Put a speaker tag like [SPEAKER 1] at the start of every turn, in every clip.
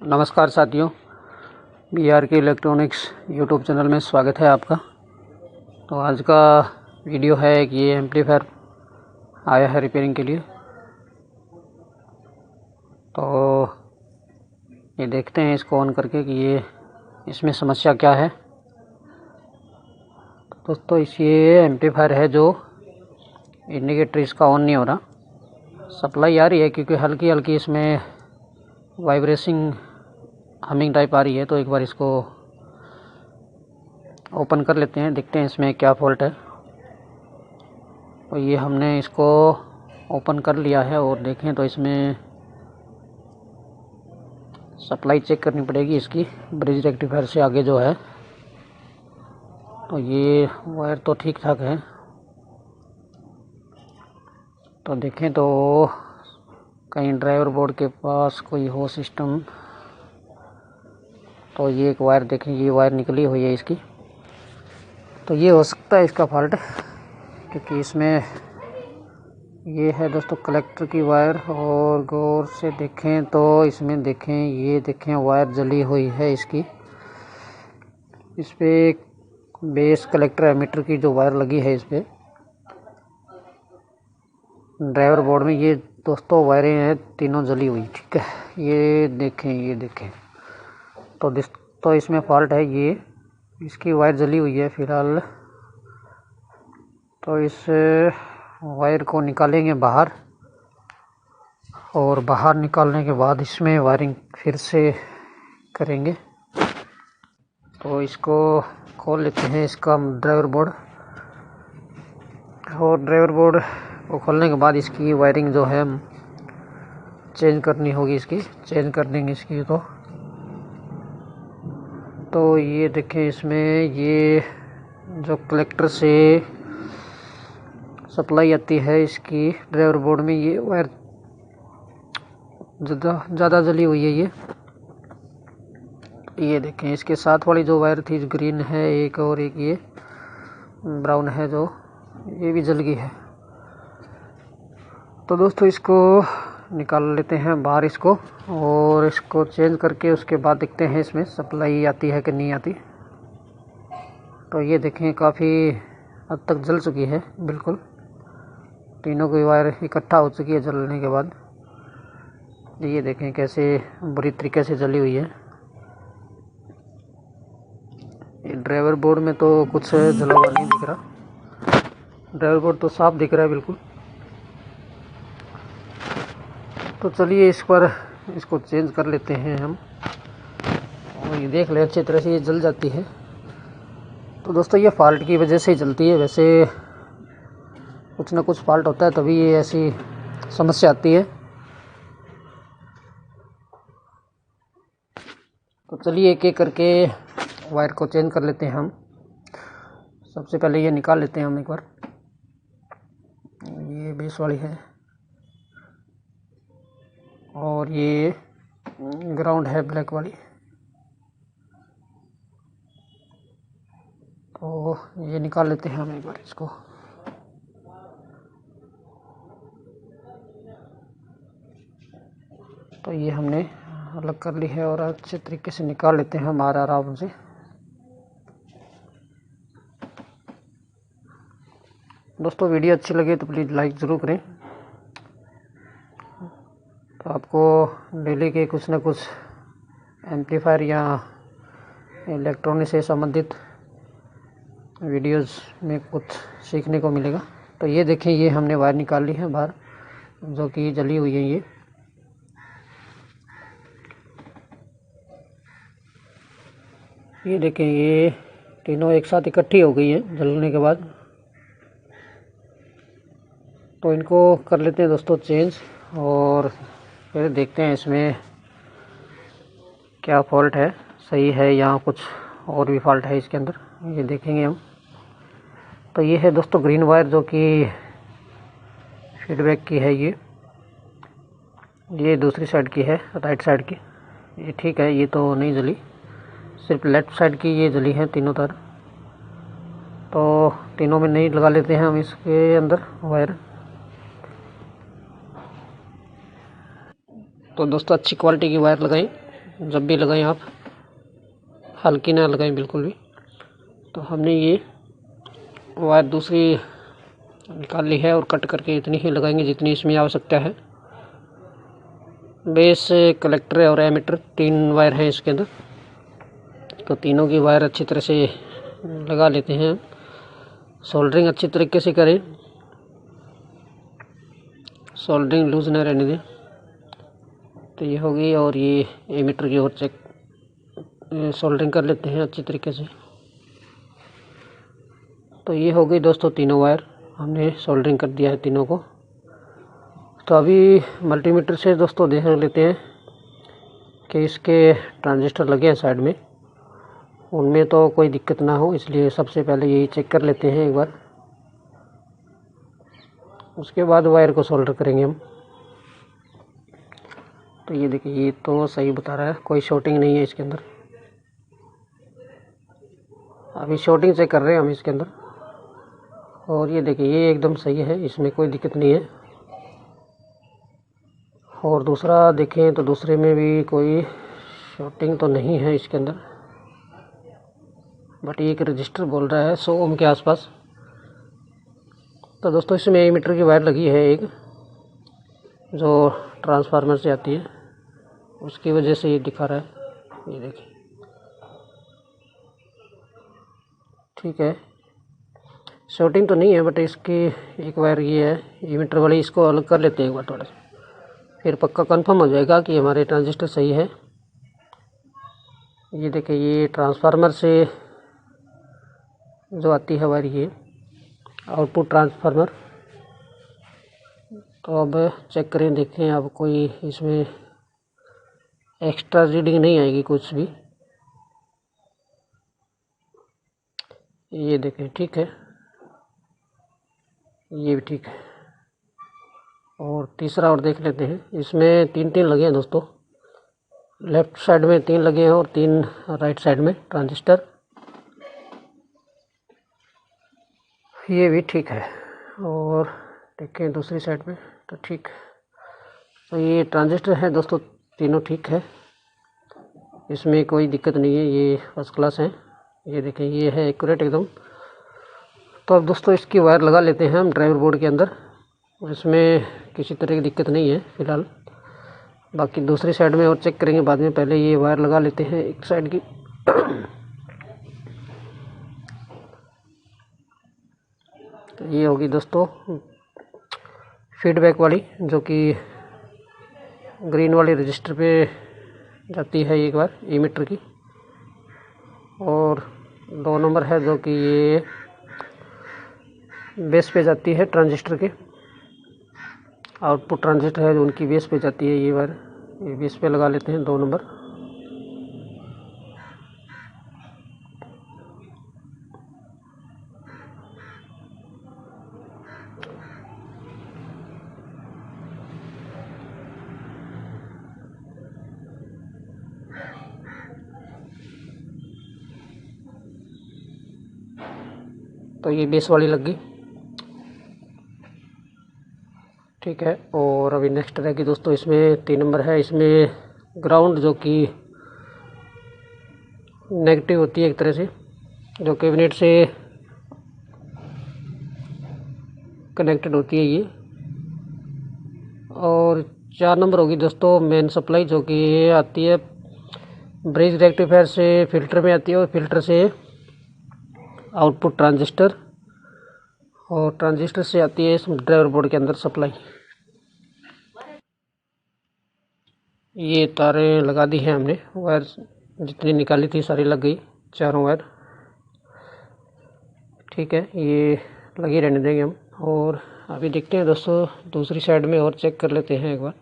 [SPEAKER 1] नमस्कार साथियों, BRK electronics YouTube channel में स्वागत है आपका। तो आज का वीडियो है कि ये एम्पलीफायर आया है रिपेयरिंग के लिए। तो ये देखते हैं इसको ऑन करके कि ये इसमें समस्या क्या है। तो दोस्तों ये एम्पलीफायर है जो इंडिकेटर इसका ऑन नहीं हो रहा। सप्लाई आ रही है क्योंकि हल्की हल्की इसमें वाइब्रेसिंग हमिंग टाइप आ रही है। तो एक बार इसको ओपन कर लेते हैं, देखते हैं इसमें क्या फॉल्ट है। तो ये हमने इसको ओपन कर लिया है और देखें तो इसमें सप्लाई चेक करनी पड़ेगी इसकी ब्रिज रेक्टिफायर से आगे जो है। तो ये वायर तो ठीक ठाक है। तो देखें तो कहीं ड्राइवर बोर्ड के पास कोई हो सिस्टम। तो ये एक वायर देखें, ये वायर निकली हुई है इसकी। तो ये हो सकता है इसका फॉल्ट, क्योंकि इसमें ये है दोस्तों कलेक्टर की वायर। और गौर से देखें तो इसमें देखें, ये देखें वायर जली हुई है इसकी। इस पे एक बेस कलेक्टर एमीटर की जो वायर लगी है इस पे ड्राइवर बोर्ड में, ये दोस्तों वायरें हैं तीनों जली हुई। ठीक है, ये देखें तो इसमें फॉल्ट है। ये इसकी वायर जली हुई है फिलहाल। तो इस वायर को निकालेंगे बाहर, और बाहर निकालने के बाद इसमें वायरिंग फिर से करेंगे। तो इसको खोल लेते हैं, इसका ड्राइवर बोर्ड। और ड्राइवर बोर्ड को खोलने के बाद इसकी वायरिंग जो है चेंज करनी होगी, इसकी चेंज कर देंगे इसकी। तो ये देखें, इसमें ये जो कलेक्टर से सप्लाई आती है इसकी ड्राइवर बोर्ड में, ये वायर ज़्यादा जली हुई है। ये देखें, इसके साथ वाली जो वायर थी ग्रीन है एक, और एक ये ब्राउन है जो ये भी जल गई है। तो दोस्तों इसको निकाल लेते हैं बाहर इसको, और इसको चेंज करके उसके बाद देखते हैं इसमें सप्लाई आती है कि नहीं आती। तो ये देखें काफ़ी हद तक जल चुकी है, बिल्कुल तीनों की वायर इकट्ठा हो चुकी है जलने के बाद। ये देखें कैसे बुरी तरीके से जली हुई है। ये ड्राइवर बोर्ड में तो कुछ जला हुआ नहीं दिख रहा, ड्राइवर बोर्ड तो साफ दिख रहा है बिल्कुल। तो चलिए इस पर इसको चेंज कर लेते हैं हम, और ये देख ले अच्छी तरह से ये जल जाती है। तो दोस्तों ये फॉल्ट की वजह से ही जलती है, वैसे कुछ ना कुछ फॉल्ट होता है तभी ये ऐसी समस्या आती है। तो चलिए एक एक करके वायर को चेंज कर लेते हैं हम। सबसे पहले ये निकाल लेते हैं हम एक बार। ये बेस वाली है और ये ग्राउंड है ब्लैक वाली। तो ये निकाल लेते हैं हम एक बार इसको। तो ये हमने अलग कर ली है और अच्छे तरीके से निकाल लेते हैं हम आराम से। दोस्तों वीडियो अच्छी लगे तो प्लीज़ लाइक ज़रूर करें। तो आपको डेली के कुछ ना कुछ एम्पलीफायर या इलेक्ट्रॉनिक से संबंधित वीडियोस में कुछ सीखने को मिलेगा। तो ये देखें, ये हमने वायर निकाल ली है बाहर जो कि जली हुई है। ये देखें, ये तीनों एक साथ इकट्ठी हो गई है जलने के बाद। तो इनको कर लेते हैं दोस्तों चेंज, और फिर देखते हैं इसमें क्या फॉल्ट है, सही है या कुछ और भी फॉल्ट है इसके अंदर, ये देखेंगे हम। तो ये है दोस्तों ग्रीन वायर जो कि फीडबैक की है। ये दूसरी साइड की है, राइट साइड की। ये ठीक है, ये तो नहीं जली, सिर्फ लेफ्ट साइड की ये जली है तीनों तार। तो तीनों में नहीं लगा लेते हैं हम इसके अंदर वायर। तो दोस्तों अच्छी क्वालिटी की वायर लगाई जब भी लगाएं आप हल्की ना लगाएं बिल्कुल भी। तो हमने ये वायर दूसरी निकाल ली है और कट करके इतनी ही लगाएंगे जितनी इसमें आवश्यकता है। बेस, कलेक्टर और एमीटर 3 वायर हैं इसके अंदर। तो तीनों की वायर अच्छी तरह से लगा लेते हैं। सोल्डरिंग अच्छी तरीके से करें, सोल्डरिंग लूज ना रहने दें। तो ये हो गई, और ये एमीटर की ओर चेक सोल्डरिंग कर लेते हैं अच्छी तरीके से। तो ये हो गई दोस्तों तीनों वायर, हमने सोल्डरिंग कर दिया है तीनों को। तो अभी मल्टीमीटर से दोस्तों देख लेते हैं कि इसके ट्रांजिस्टर लगे हैं साइड में, उनमें तो कोई दिक्कत ना हो, इसलिए सबसे पहले यही चेक कर लेते हैं एक बार। उसके बाद वायर को सोल्डर करेंगे हम। तो ये देखिए, ये तो सही बता रहा है, कोई शॉर्टिंग नहीं है इसके अंदर। अभी शॉर्टिंग चेक कर रहे हैं हम इसके अंदर, और ये देखिए ये एकदम सही है, इसमें कोई दिक्कत नहीं है। और दूसरा देखें तो दूसरे में भी कोई शॉर्टिंग तो नहीं है इसके अंदर, बट एक रजिस्टर बोल रहा है 100 ओम के आसपास। तो दोस्तों इसमें एमीटर की वायर लगी है एक, जो ट्रांसफार्मर से आती है, उसकी वजह से ये दिखा रहा है। ये देखिए ठीक है, शॉर्टिंग तो नहीं है, बट इसकी एक वायर ये है एमीटर वाली, इसको अलग कर लेते हैं एक बार थोड़ा सा, फिर पक्का कंफर्म हो जाएगा कि हमारे ट्रांजिस्टर सही है। ये देखिए ये ट्रांसफार्मर से जो आती है वायर, ये आउटपुट ट्रांसफार्मर। तो अब चेक करें, देखें अब कोई इसमें एक्स्ट्रा रीडिंग नहीं आएगी कुछ भी। ये देखें ठीक है, ये भी ठीक है। और तीसरा और देख लेते हैं, इसमें 3 लगे हैं दोस्तों, लेफ्ट साइड में 3 लगे हैं और 3 राइट साइड में ट्रांजिस्टर। ये भी ठीक है। और देखें दूसरी साइड में, तो ठीक है। तो ये ट्रांजिस्टर है दोस्तों, तीनों ठीक है, इसमें कोई दिक्कत नहीं है, ये फर्स्ट क्लास है। ये देखें ये है एक्यूरेट एकदम। तो अब दोस्तों इसकी वायर लगा लेते हैं हम ड्राइवर बोर्ड के अंदर, इसमें किसी तरह की दिक्कत नहीं है फ़िलहाल। बाकी दूसरी साइड में और चेक करेंगे बाद में, पहले ये वायर लगा लेते हैं एक साइड की। तो ये होगी दोस्तों फीडबैक वाली, जो कि ग्रीन वाली रजिस्टर पे जाती है एक बार एमीटर की, और 2 नंबर है जो कि ये बेस पे जाती है ट्रांजिस्टर के, आउटपुट ट्रांजिस्टर है जो उनकी बेस पे जाती है ये वायर, ये बेस पे लगा लेते हैं 2 नंबर। तो ये बेस वाली लग गई, ठीक है। और अभी नेक्स्ट रहेगी दोस्तों, इसमें 3 नंबर है, इसमें ग्राउंड जो कि नेगेटिव होती है एक तरह से, जो कैबिनेट से कनेक्टेड होती है ये। और 4 नंबर होगी दोस्तों मेन सप्लाई, जो कि ये आती है ब्रिज रेक्टिफायर से फिल्टर में आती है, और फिल्टर से आउटपुट ट्रांजिस्टर, और ट्रांजिस्टर से आती है इस ड्राइवर बोर्ड के अंदर सप्लाई। ये तारें लगा दी हैं हमने, वायर जितनी निकाली थी सारी लग गई, चारों वायर, ठीक है। ये लगी रहने देंगे हम। और अभी देखते हैं दोस्तों दूसरी साइड में और चेक कर लेते हैं एक बार।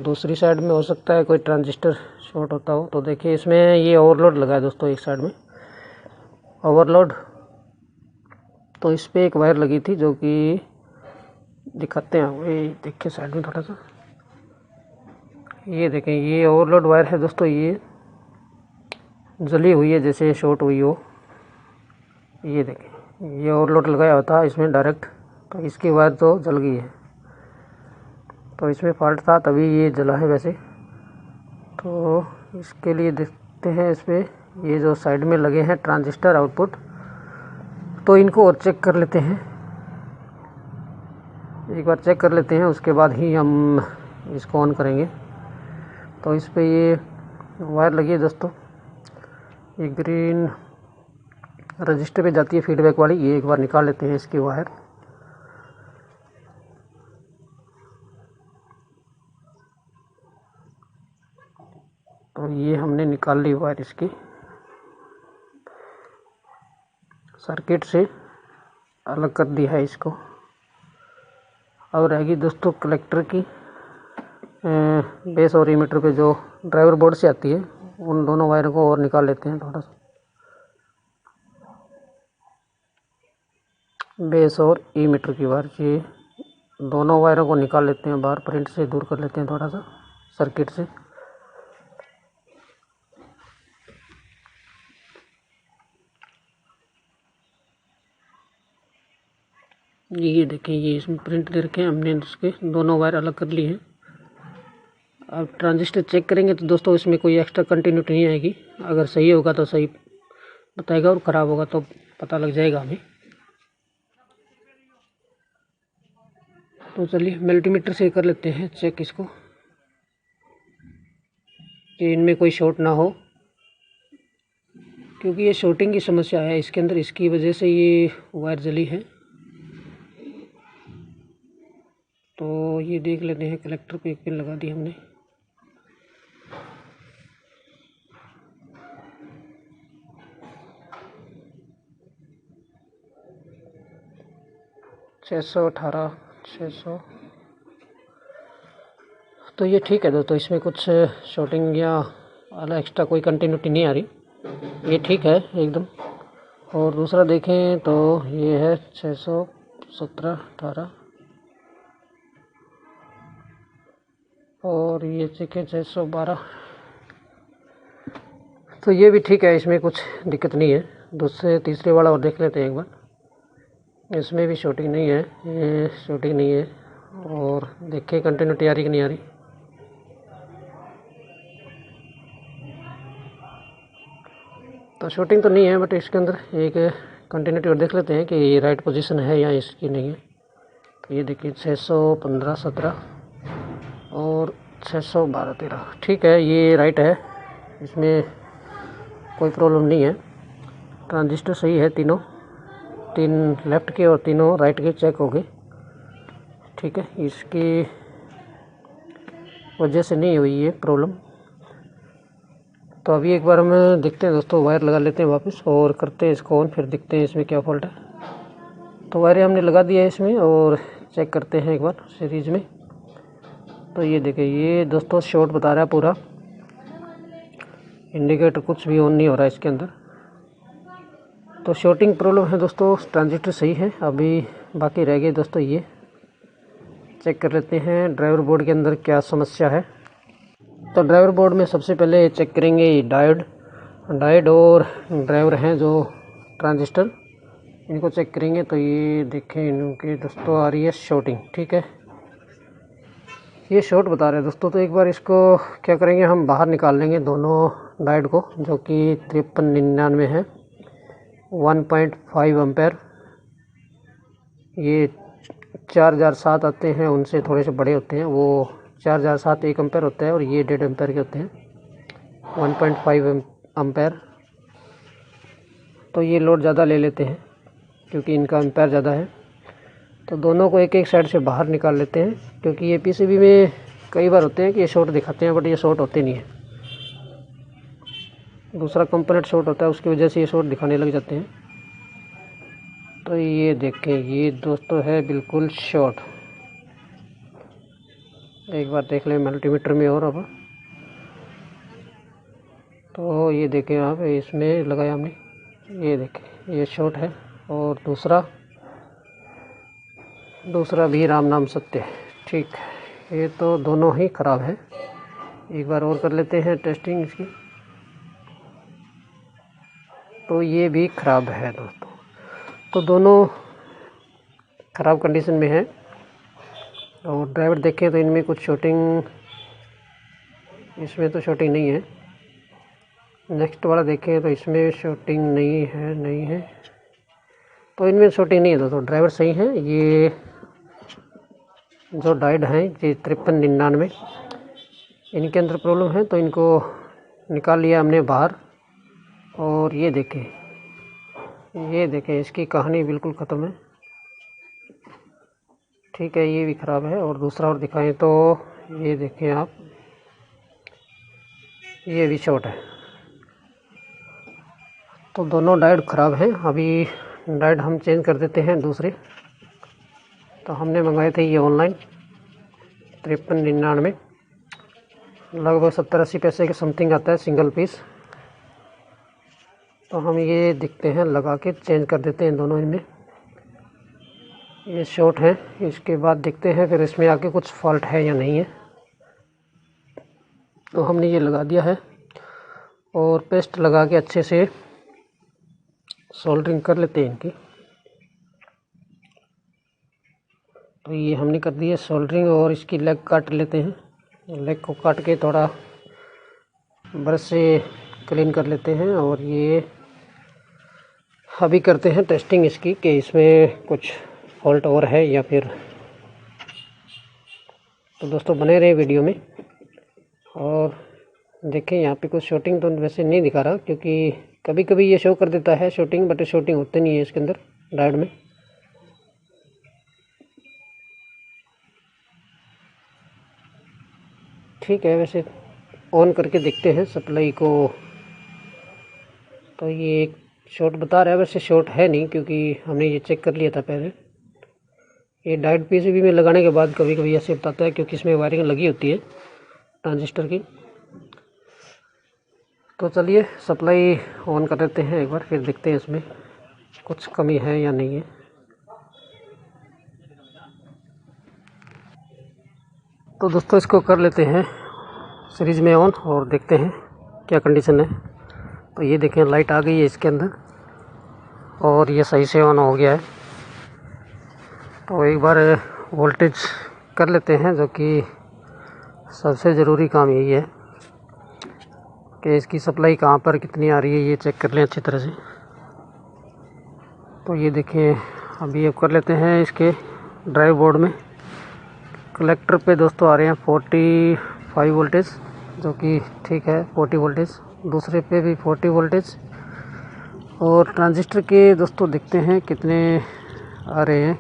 [SPEAKER 1] दूसरी साइड में हो सकता है कोई ट्रांजिस्टर शॉर्ट होता हो। तो देखिए इसमें ये ओवरलोड लगा है दोस्तों एक साइड में, ओवरलोड। तो इस पर एक वायर लगी थी जो कि दिखाते हैं, ये देखिए साइड में थोड़ा सा, ये देखें ये ओवरलोड वायर है दोस्तों, ये जली हुई है जैसे शॉर्ट हुई हो। ये देखें ये ओवरलोड लगाया हुआ था इसमें डायरेक्ट, तो इसकी वायर तो जल गई है। तो इसमें फॉल्ट था तभी ये जला है वैसे। तो इसके लिए देखते हैं इसमें ये जो साइड में लगे हैं ट्रांजिस्टर आउटपुट, तो इनको और चेक कर लेते हैं। एक बार चेक कर लेते हैं, उसके बाद ही हम इसको ऑन करेंगे। तो इस पे ये वायर लगी है दोस्तों, ये ग्रीन रजिस्टर पे जाती है फीडबैक वाली। ये एक बार निकाल लेते हैं इसकी वायर। तो ये हमने निकाल ली वायर इसकी, सर्किट से अलग कर दिया है इसको। अब रहेगी दोस्तों कलेक्टर की बेस और इमीटर पे जो ड्राइवर बोर्ड से आती है, उन दोनों वायरों को और निकाल लेते हैं थोड़ा सा। बेस और इमीटर की वायर, ये दोनों वायरों को निकाल लेते हैं बाहर, प्रिंट से दूर कर लेते हैं थोड़ा सा सर्किट से। ये देखिए, ये इसमें प्रिंट दे रखे हैं, हमने उसके दोनों वायर अलग कर लिए हैं। अब ट्रांजिस्टर चेक करेंगे तो दोस्तों इसमें कोई एक्स्ट्रा कंटिन्यूटी नहीं आएगी। अगर सही होगा तो सही बताएगा और ख़राब होगा तो पता लग जाएगा हमें। तो चलिए मल्टीमीटर से कर लेते हैं चेक इसको कि इनमें कोई शॉर्ट ना हो, क्योंकि ये शॉर्टिंग की समस्या है इसके अंदर, इसकी वजह से ये वायर जली है। तो ये देख लेते हैं, कलेक्टर पे एक पिन लगा दी हमने। छः सौ 600। तो ये ठीक है दोस्तों, इसमें कुछ शॉर्टिंग या अलग एक्स्ट्रा कोई कंटिन्यूटी नहीं आ रही, ये ठीक है एकदम। और दूसरा देखें तो ये है 617 18 और ये देखें 612। तो ये भी ठीक है, इसमें कुछ दिक्कत नहीं है। दूसरे तीसरे वाला और देख लेते हैं एक बार, इसमें भी शॉर्टिंग नहीं है, ये शॉर्टिंग नहीं है। और देखें कंटिन्यूटी आ रही कि नहीं आ रही। तो शॉर्टिंग तो नहीं है, बट इसके अंदर एक कंटिन्यूटी और देख लेते हैं कि ये राइट पोजीशन है या इसकी नहीं है। तो ये देखिए 615 17 और 612 13, ठीक है, ये राइट है, इसमें कोई प्रॉब्लम नहीं है। ट्रांजिस्टर सही है, तीनों, 3 लेफ़्ट के और तीनों राइट के चेक हो गए, ठीक है। इसकी वजह से नहीं हुई ये प्रॉब्लम। तो अभी एक बार हम देखते हैं दोस्तों, वायर लगा लेते हैं वापस और करते हैं इसको ऑन, फिर देखते हैं इसमें क्या फॉल्ट है। तो वायर हमने लगा दिया है इसमें और चेक करते हैं एक बार सीरीज में। तो ये देखिए, ये दोस्तों शॉर्ट बता रहा है पूरा, इंडिकेटर कुछ भी ऑन नहीं हो रहा है इसके अंदर। तो शॉर्टिंग प्रॉब्लम है दोस्तों, ट्रांजिस्टर सही है। अभी बाकी रह गए दोस्तों, ये चेक कर लेते हैं ड्राइवर बोर्ड के अंदर क्या समस्या है। तो ड्राइवर बोर्ड में सबसे पहले चेक करेंगे डायोड और ड्राइवर हैं जो ट्रांजिस्टर, इनको चेक करेंगे। तो ये देखें, इनके दोस्तों आ रही है शॉर्टिंग, ठीक है, ये शॉर्ट बता रहे हैं दोस्तों। तो एक बार इसको क्या करेंगे, हम बाहर निकाल लेंगे दोनों डायोड को, जो कि 5399 है, 1.5 एम्पेयर। ये 4007 आते हैं, उनसे थोड़े से बड़े होते हैं, वो 4007 1 एम्पेयर होता है और ये 1.5 एम्पेयर के होते हैं, 1.5 एम्पेयर। तो ये लोड ज़्यादा ले लेते हैं क्योंकि इनका एम्पेयर ज़्यादा है। तो दोनों को एक एक साइड से बाहर निकाल लेते हैं, क्योंकि ये पीसीबी में कई बार होते हैं कि ये शॉर्ट दिखाते हैं, बट ये शॉर्ट होते नहीं है, दूसरा कंपोनेंट शॉर्ट होता है, उसकी वजह से ये शॉर्ट दिखाने लग जाते हैं। तो ये देखें, ये दोस्तों है बिल्कुल शॉर्ट। एक बार देख लें मल्टीमीटर में और अब। तो ये देखें आप, इसमें लगाया हमने, ये देखें ये शॉर्ट है। और दूसरा भी राम नाम सत्य है, ठीक है। ये तो दोनों ही ख़राब है। एक बार और कर लेते हैं टेस्टिंग इसकी। तो ये भी ख़राब है दोस्तों, तो दोनों ख़राब कंडीशन में है। और ड्राइवर देखें तो इनमें कुछ शूटिंग, इसमें तो शूटिंग नहीं है। नेक्स्ट वाला देखें तो इसमें शूटिंग नहीं है, तो इनमें शूटिंग नहीं है दोस्तों। ड्राइवर सही है। ये जो डाइड हैं ये 5399, इनके अंदर प्रॉब्लम है, तो इनको निकाल लिया हमने बाहर। और ये देखें इसकी कहानी बिल्कुल ख़त्म है। ठीक है, ये भी ख़राब है। और दूसरा और दिखाएं तो ये देखें आप, ये भी शॉर्ट है। तो दोनों डायोड ख़राब हैं। अभी डायोड हम चेंज कर देते हैं दूसरे। तो हमने मंगाए थे ये ऑनलाइन 5399, लगभग 70-80 पैसे के समथिंग आता है सिंगल पीस। तो हम ये दिखते हैं लगा के चेंज कर देते हैं दोनों इनमें। ये शॉर्ट है। इसके बाद देखते हैं फिर इसमें आके कुछ फॉल्ट है या नहीं है। तो हमने ये लगा दिया है और पेस्ट लगा के अच्छे से सोल्डरिंग कर लेते हैं इनकी। तो ये हमने कर दी है सोल्डरिंग और इसकी लेग काट लेते हैं। लेग को काट के थोड़ा ब्रश से क्लीन कर लेते हैं। और ये अभी करते हैं टेस्टिंग इसकी कि इसमें कुछ फॉल्ट और है या फिर। तो दोस्तों बने रहे वीडियो में और देखें। यहाँ पे कुछ शूटिंग तो वैसे नहीं दिखा रहा, क्योंकि कभी कभी ये शो कर देता है शूटिंग, बट शूटिंग होती नहीं है इसके अंदर डायोड में। ठीक है, वैसे ऑन करके देखते हैं सप्लाई को। तो ये एक शॉर्ट बता रहा है, वैसे शॉर्ट है नहीं क्योंकि हमने ये चेक कर लिया था पहले। ये डायोड पीसीबी में लगाने के बाद कभी कभी ऐसे बताता है, क्योंकि इसमें वायरिंग लगी होती है ट्रांजिस्टर की। तो चलिए सप्लाई ऑन कर देते हैं एक बार, फिर देखते हैं इसमें कुछ कमी है या नहीं है। तो दोस्तों इसको कर लेते हैं सीरीज़ में ऑन और देखते हैं क्या कंडीशन है। तो ये देखें लाइट आ गई है इसके अंदर और ये सही से ऑन हो गया है। तो एक बार वोल्टेज कर लेते हैं, जो कि सबसे ज़रूरी काम यही है कि इसकी सप्लाई कहाँ पर कितनी आ रही है ये चेक कर लें अच्छी तरह से। तो ये देखें अभी अब कर लेते हैं इसके ड्राइव बोर्ड में। कलेक्टर पे दोस्तों आ रहे हैं 45 वोल्टेज, जो कि ठीक है 40 वोल्टेज। दूसरे पे भी 40 वोल्टेज। और ट्रांजिस्टर के दोस्तों देखते हैं कितने आ रहे हैं।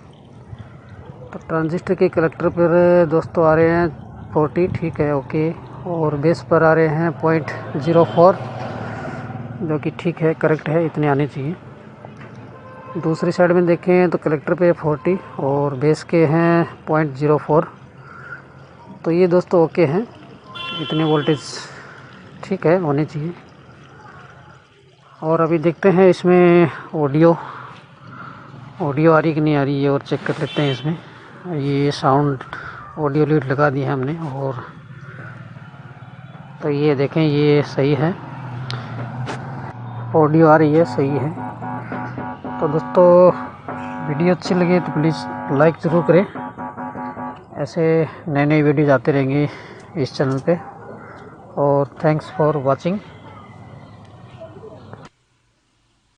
[SPEAKER 1] तो ट्रांजिस्टर के कलेक्टर पर दोस्तों आ रहे हैं 40, ठीक है ओके। और बेस पर आ रहे हैं 0.04, जो कि ठीक है करेक्ट है, इतने आने चाहिए। दूसरी साइड में देखें तो कलेक्टर पे 40 और बेस के हैं 0.04। तो ये दोस्तों ओके हैं, इतने वोल्टेज ठीक है होने चाहिए। और अभी देखते हैं इसमें ऑडियो आ रही कि नहीं आ रही है और चेक कर लेते हैं इसमें। ये साउंड ऑडियो लीड लगा दी है हमने। और तो ये देखें ये सही है, ऑडियो आ रही है, सही है। तो दोस्तों वीडियो अच्छी लगे तो प्लीज़ लाइक ज़रूर करें। ऐसे नए वीडियोज़ आते रहेंगे इस चैनल पे। और थैंक्स फॉर वाचिंग।